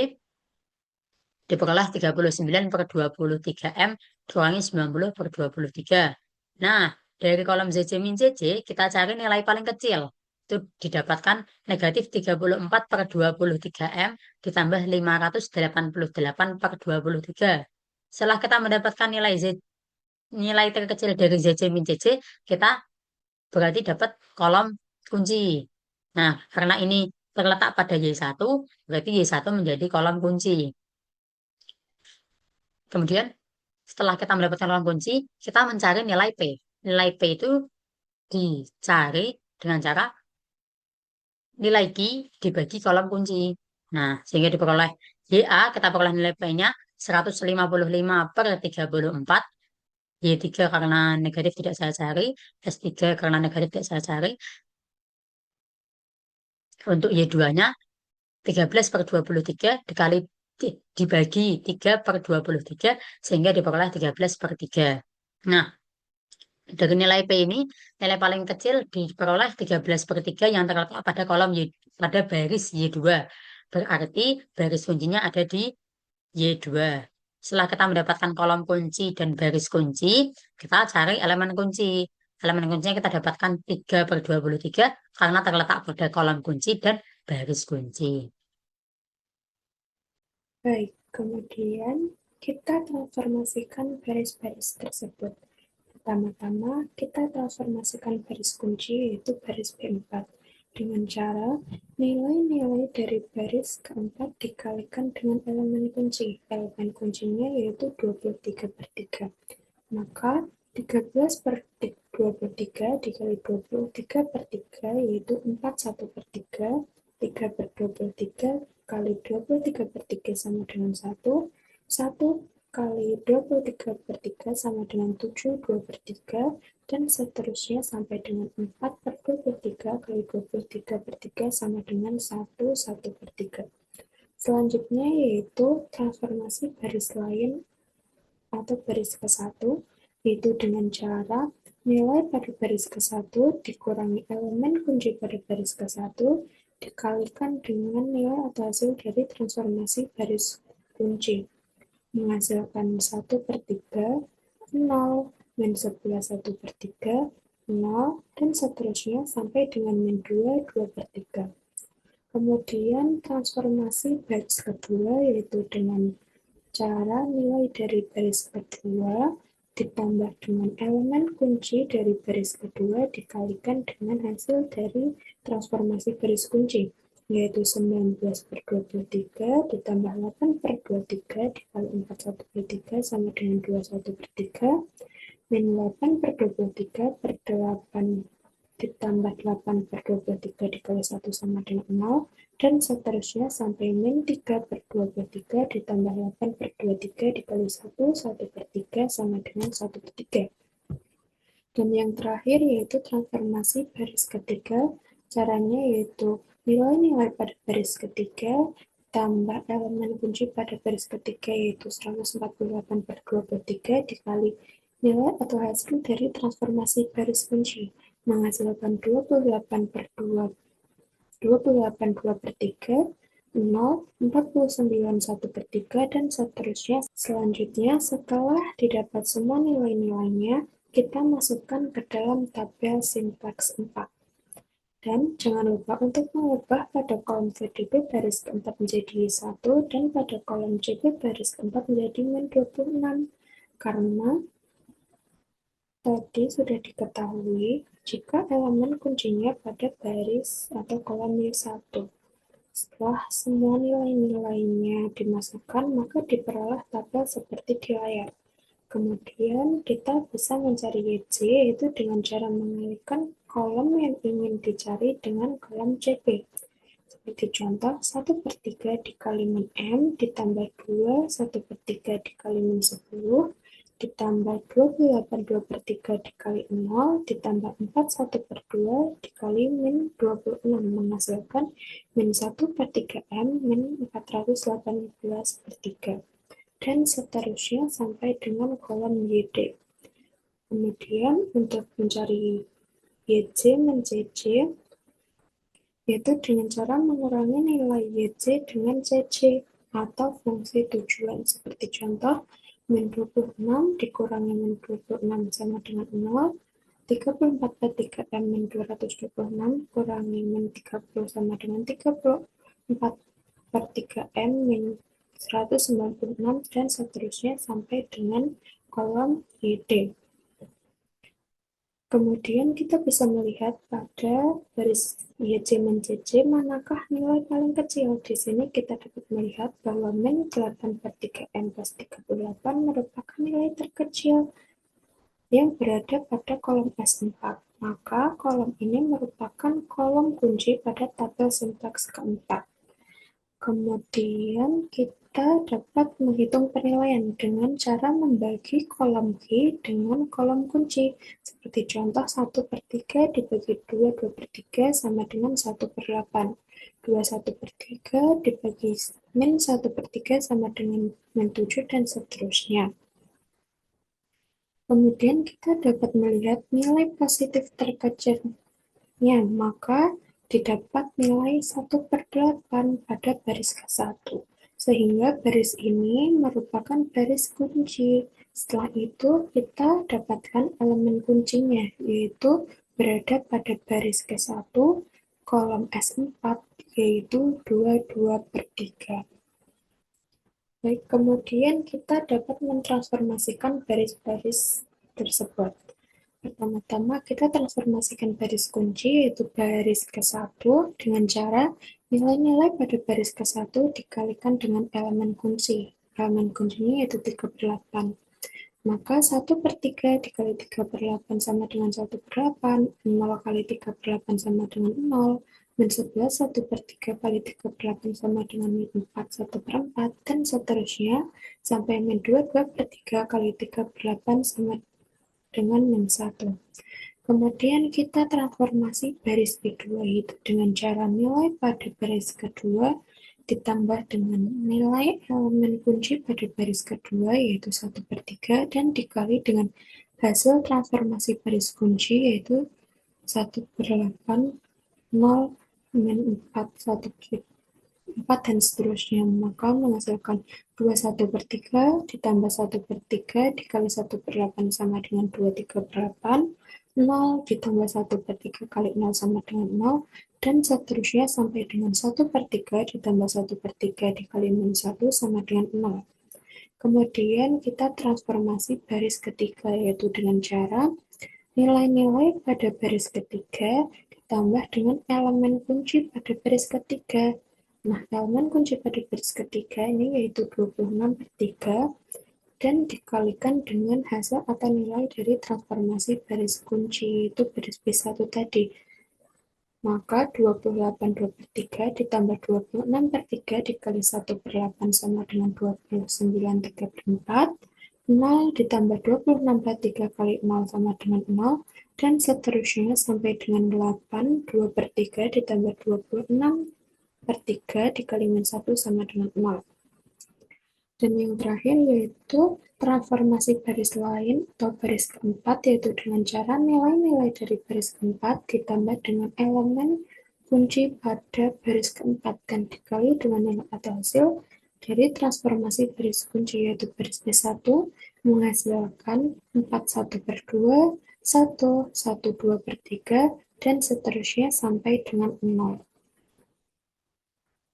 diperoleh 39 per 23 M dikurangi 90 per 23. Nah, dari kolom ZC min CC, kita cari nilai paling kecil. Itu didapatkan negatif 34 per 23 M ditambah 588 per 23. Setelah kita mendapatkan nilai terkecil dari ZC min CC, kita berarti dapat kolom kunci. Nah, karena ini terletak pada Y1, berarti Y1 menjadi kolom kunci. Kemudian setelah kita mendapatkan kolom kunci, kita mencari nilai P. Nilai P itu dicari dengan cara nilai Q dibagi kolom kunci. Nah, sehingga diperoleh YA, kita peroleh nilai P-nya 155 per 34. Y3 karena negatif tidak saya cari, S3 karena negatif tidak saya cari. Untuk Y2-nya 13 per 23 dibagi 3 per 23 sehingga diperoleh 13 per 3. Nah, dari nilai P ini, nilai paling kecil diperoleh 13 per 3 yang terletak pada pada baris Y2. Berarti baris kuncinya ada di Y2. Setelah kita mendapatkan kolom kunci dan baris kunci, kita cari elemen kunci. Elemen kuncinya kita dapatkan 3 per 23 karena terletak pada kolom kunci dan baris kunci. Baik, kemudian kita transformasikan baris-baris tersebut. Pertama-tama, kita transformasikan baris kunci yaitu baris B4 dengan cara nilai-nilai dari baris keempat dikalikan dengan elemen kunci. Elemen kuncinya yaitu 23 per 3. Maka 13 per 23 dikali 23 per 3 yaitu 41 per 3. 3 per 23 kali 23 per 3 sama dengan 1. 1 kali 23 per 3 sama dengan 7, 2 per 3, dan seterusnya sampai dengan 4 per 23 kali 23 per 3 sama dengan 1, 1 per 3. Selanjutnya yaitu transformasi baris lain atau baris ke-1, yaitu dengan cara nilai pada baris ke-1 dikurangi elemen kunci pada baris ke-1 dikalikan dengan nilai atau hasil dari transformasi baris kunci. menghasilkan 1/3, 0, min 11 1/3, 0, dan seterusnya sampai dengan min 2, 2/3. Kemudian transformasi baris kedua yaitu dengan cara nilai dari baris kedua ditambah dengan elemen kunci dari baris kedua dikalikan dengan hasil dari transformasi baris kunci, yaitu 19/23 ditambah 8/23 dikali 4/1/3 sama dengan 21/3, min 8/23 per 8 ditambah 8/23 dikali 1 sama dengan 0, dan seterusnya sampai min 3/23 ditambah 8/23 dikali 1, 1/3 sama dengan 1/3. Dan yang terakhir yaitu transformasi baris ketiga. Caranya yaitu nilai-nilai pada baris ketiga tambah elemen kunci pada baris ketiga yaitu 148/23 dikali nilai atau hasil dari transformasi baris kunci menghasilkan 28/2/3, 0, 49/1/3, dan seterusnya. Selanjutnya, setelah didapat semua nilai-nilainya, kita masukkan ke dalam tabel sintaks 4. Dan jangan lupa untuk mengubah pada kolom VDB baris keempat menjadi 1 dan pada kolom CB baris keempat menjadi min 26. Karena tadi sudah diketahui jika elemen kuncinya pada baris atau kolom Y1. Setelah semua nilai-nilainya dimasukkan, maka diperoleh tabel seperti di layar. Kemudian kita bisa mencari YJ yaitu dengan cara mengalihkan kolom yang ingin dicari dengan kolom CP. Seperti contoh, 1/3 dikali min M ditambah 2, 1/3 dikali min 10, ditambah 28 2/3 dikali 0, ditambah 4 1/2 dikali min 26 menghasilkan min 1/3 M min 418/3. Dan seterusnya sampai dengan kolom YD. Kemudian untuk mencari YJ min CJ, yaitu dengan cara mengurangi nilai YJ dengan CJ atau fungsi tujuan. Seperti contoh, min 26 dikurangi min 26 sama dengan 0, 34/3M min 226 kurangi min 30 sama dengan 34/3M min 196, dan seterusnya sampai dengan kolom YD. Kemudian kita bisa melihat pada baris YJ min CJ manakah nilai paling kecil. Di sini kita dapat melihat bahwa min 8/3M plus 38 merupakan nilai terkecil yang berada pada kolom S4. Maka kolom ini merupakan kolom kunci pada tabel sintaks keempat. Kemudian kita dapat menghitung penilaian dengan cara membagi kolom Q dengan kolom kunci. Seperti contoh 1/3 dibagi 2, 2/3 sama dengan 1/8. 2 1/3 dibagi min 1/3 sama dengan min 7, dan seterusnya. Kemudian kita dapat melihat nilai positif terkecilnya, maka didapat nilai 1/8 pada baris ke-1, sehingga baris ini merupakan baris kunci. Setelah itu kita dapatkan elemen kuncinya, yaitu berada pada baris ke-1, kolom S4, yaitu 22/3. Baik, kemudian kita dapat mentransformasikan baris-baris tersebut. Pertama-tama kita transformasikan baris kunci yaitu baris ke-1 dengan cara nilai-nilai pada baris ke-1 dikalikan dengan elemen kunci. Elemen kuncinya yaitu 3/8. Maka 1/3 dikali 3/8 sama dengan 1/8, 0 kali 3/8 sama dengan 0, min 11 1/3 kali 3/8 sama dengan min 4 1/4, dan seterusnya sampai min 2 2/3 kali 3/8 sama dengan min 1. Kemudian kita transformasi baris kedua yaitu dengan cara nilai pada baris kedua ditambah dengan nilai elemen kunci pada baris kedua yaitu 1/3 dan dikali dengan hasil transformasi baris kunci yaitu 1/8, 0, min 4 1/3 4 dan seterusnya. Maka menghasilkan 21/3 ditambah 1/3 dikali 1/8 sama dengan 23/8, 0 ditambah 1/3 kali 0 sama dengan 0, dan seterusnya sampai dengan 1/3 ditambah 1/3 dikali min 1 sama dengan 0. Kemudian kita transformasi baris ketiga, yaitu dengan cara nilai-nilai pada baris ketiga ditambah dengan elemen kunci pada baris ketiga. Nah, elemen kunci pada baris ketiga ini yaitu 26/3 dan dikalikan dengan hasil atau nilai dari transformasi baris kunci, yaitu baris B1 tadi. Maka 28/3 ditambah 26/3 dikali 1/8 sama dengan 29/3/4, 0 ditambah 26/3 kali 0 sama dengan 0, dan seterusnya sampai dengan 8, 2/3 ditambah 26/3 dikali min 1 sama dengan 0. Dan yang terakhir yaitu transformasi baris lain atau baris keempat, yaitu dengan cara nilai-nilai dari baris keempat ditambah dengan elemen kunci pada baris keempat dan dikali dengan nilai atau hasil dari transformasi baris kunci, yaitu baris B1 menghasilkan 41/2, 1, 1/2/3, dan seterusnya sampai dengan 0.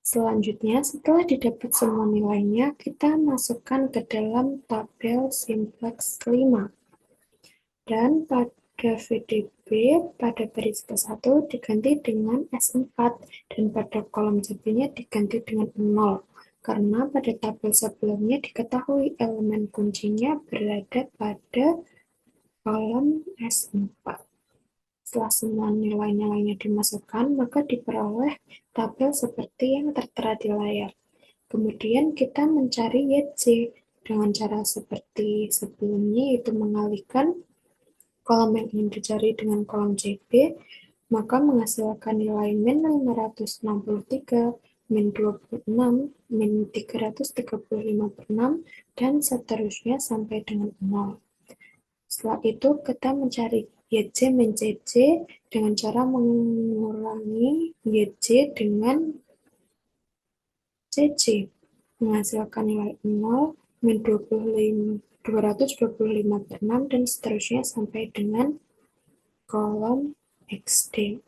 Selanjutnya, setelah didapat semua nilainya, kita masukkan ke dalam tabel simplex 5. Dan pada VDB, pada baris ke-1 diganti dengan S4, dan pada kolom CB-nya diganti dengan 0. Karena pada tabel sebelumnya diketahui elemen kuncinya berada pada kolom S4. Setelah semua nilai-nilainya dimasukkan, maka diperoleh tabel seperti yang tertera di layar. Kemudian kita mencari YC dengan cara seperti sebelumnya, yaitu mengalihkan kolom yang ingin dicari dengan kolom CB, maka menghasilkan nilai min 563, min 26, min 335/6, dan seterusnya sampai dengan 0. Setelah itu, kita mencari YC min CC dengan cara mengurangi YC dengan CC, menghasilkan nilai 0, min 225/6, dan seterusnya sampai dengan kolom XD.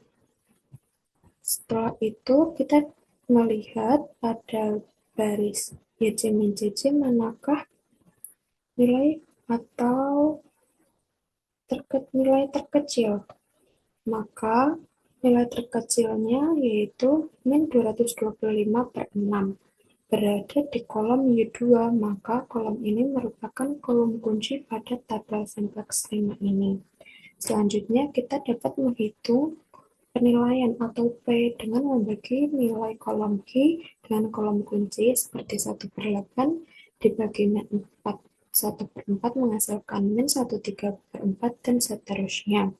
Setelah itu, kita melihat pada baris YC min CC manakah nilai atau nilai terkecil. Maka nilai terkecilnya yaitu min 225/6 berada di kolom Y2, maka kolom ini merupakan kolom kunci pada tabel simplex 5 ini. Selanjutnya kita dapat menghitung penilaian atau P dengan membagi nilai kolom Q dengan kolom kunci seperti 1/8 dibagi min 4, 1/4 menghasilkan min 1/3/4 dan seterusnya.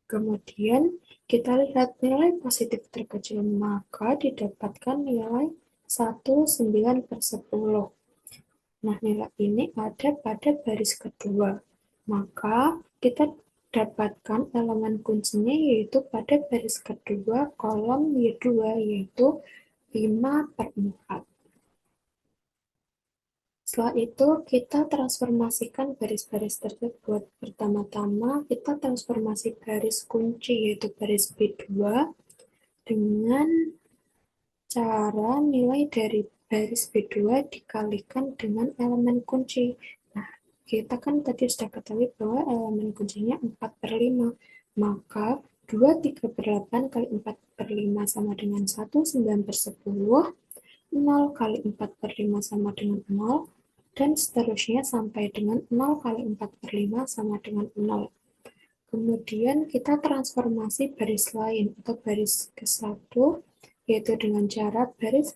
Kemudian kita lihat nilai positif terkecil, maka didapatkan nilai 19/10. Nah, nilai ini ada pada baris kedua. Maka kita dapatkan elemen kuncinya yaitu pada baris kedua kolom Y2, yaitu 5/4. Setelah itu, kita transformasikan baris-baris tersebut. Pertama-tama, kita transformasi baris kunci, yaitu baris B2, dengan cara nilai dari baris B2 dikalikan dengan elemen kunci. Nah, kita kan tadi sudah ketahui bahwa elemen kuncinya 4/5. Maka 2/3/8 kali 4/5 sama dengan 1, 9/10. 0 kali 4/5 sama dengan 0, dan seterusnya sampai dengan 0 kali 4/5 sama dengan 0. Kemudian kita transformasi baris lain atau baris ke-1, yaitu dengan cara baris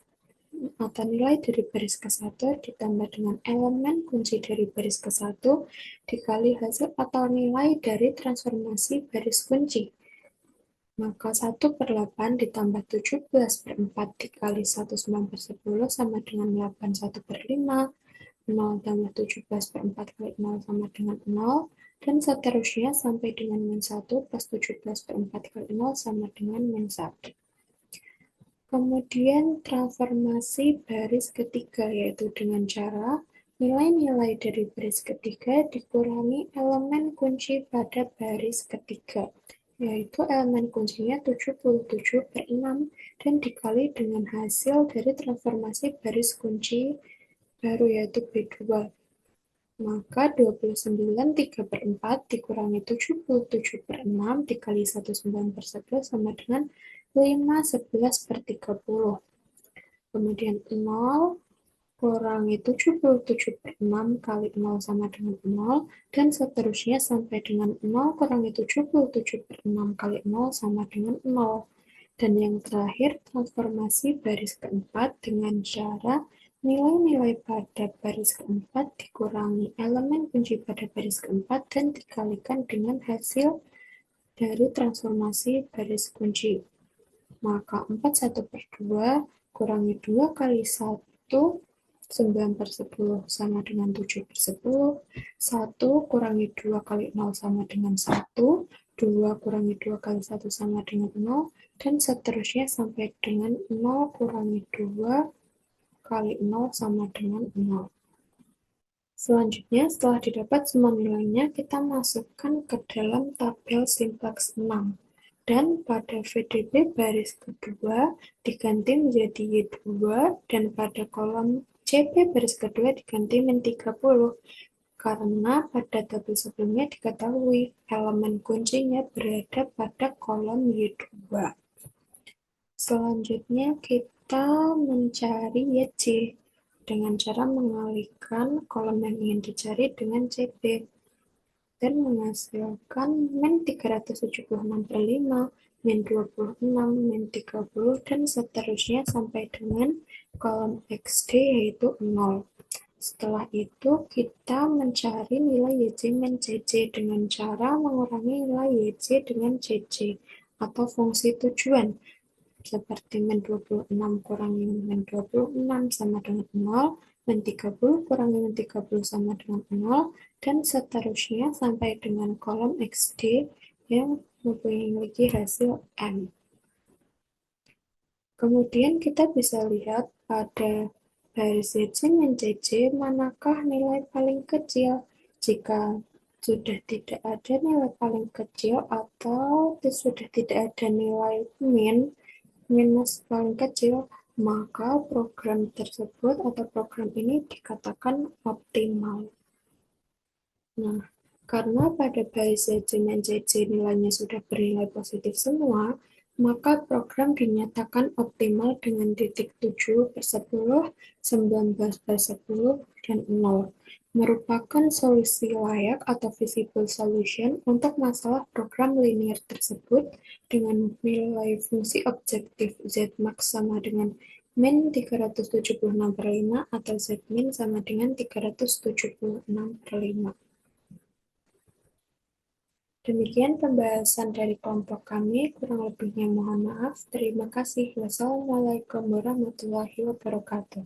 atau nilai dari baris ke-1 ditambah dengan elemen kunci dari baris ke-1 dikali hasil atau nilai dari transformasi baris kunci. Maka 1/8 ditambah 17/4 dikali 19/10 sama dengan 81/5, 0 tambah 17/4 kali 0 sama dengan 0, dan seterusnya sampai dengan min 1 plus 17/4 kali 0 sama dengan min 1. Kemudian transformasi baris ketiga, yaitu dengan cara nilai-nilai dari baris ketiga dikurangi elemen kunci pada baris ketiga, yaitu elemen kuncinya 77/6 dan dikali dengan hasil dari transformasi baris kunci baru, yaitu B2. Maka 29 3/4 dikurangi 77/6 dikali 19/11 sama dengan 5 11/30. Kemudian 0 kurangi 77/6 kali 0 sama dengan 0, dan seterusnya sampai dengan 0 kurangi 77/6 kali 0 sama dengan 0. Dan yang terakhir, transformasi baris keempat dengan cara nilai-nilai pada baris keempat dikurangi elemen kunci pada baris keempat dan dikalikan dengan hasil dari transformasi baris kunci. Maka 41/2 kurangi 2 kali 1, 9/10 sama dengan 7/10. 1 kurangi 2 kali 0 sama dengan 1. 2 kurangi 2 kali 1 sama dengan 0. Dan seterusnya sampai dengan 0 kurangi 2 kali 0 sama dengan 0. Selanjutnya, setelah didapat semua nilainya, kita masukkan ke dalam tabel simplex 6. Dan pada VDB baris kedua diganti menjadi Y2, dan pada kolom CP baris kedua diganti min 30, karena pada tabel sebelumnya diketahui elemen kuncinya berada pada kolom Y2. Selanjutnya kita mencari YC dengan cara mengalihkan kolom yang ingin dicari dengan CP dan menghasilkan min 376/5, min 26, min 30, dan seterusnya sampai dengan kolom XD yaitu 0. Setelah itu kita mencari nilai YC min CC dengan cara mengurangi nilai YC dengan CC atau fungsi tujuan, seperti min 26 kurangi min 26 sama dengan 0, min 30 kurangi min 30 sama dengan 0, dan seterusnya sampai dengan kolom XD yang memiliki hasil M. Kemudian kita bisa lihat pada baris YC min CC manakah nilai paling kecil. Jika sudah tidak ada nilai paling kecil atau sudah tidak ada nilai min minus paling kecil, maka program tersebut atau program ini dikatakan optimal. Nah, karena pada baris YC dan CC nilainya sudah bernilai positif semua, maka program dinyatakan optimal dengan titik 7/10, 19/10, dan 0, merupakan solusi layak atau feasible solution untuk masalah program linear tersebut dengan nilai fungsi objektif Zmax sama dengan min 376/5 atau Zmin sama dengan 376/5. Demikian pembahasan dari kelompok kami, kurang lebihnya mohon maaf. Terima kasih. Wassalamualaikum warahmatullahi wabarakatuh.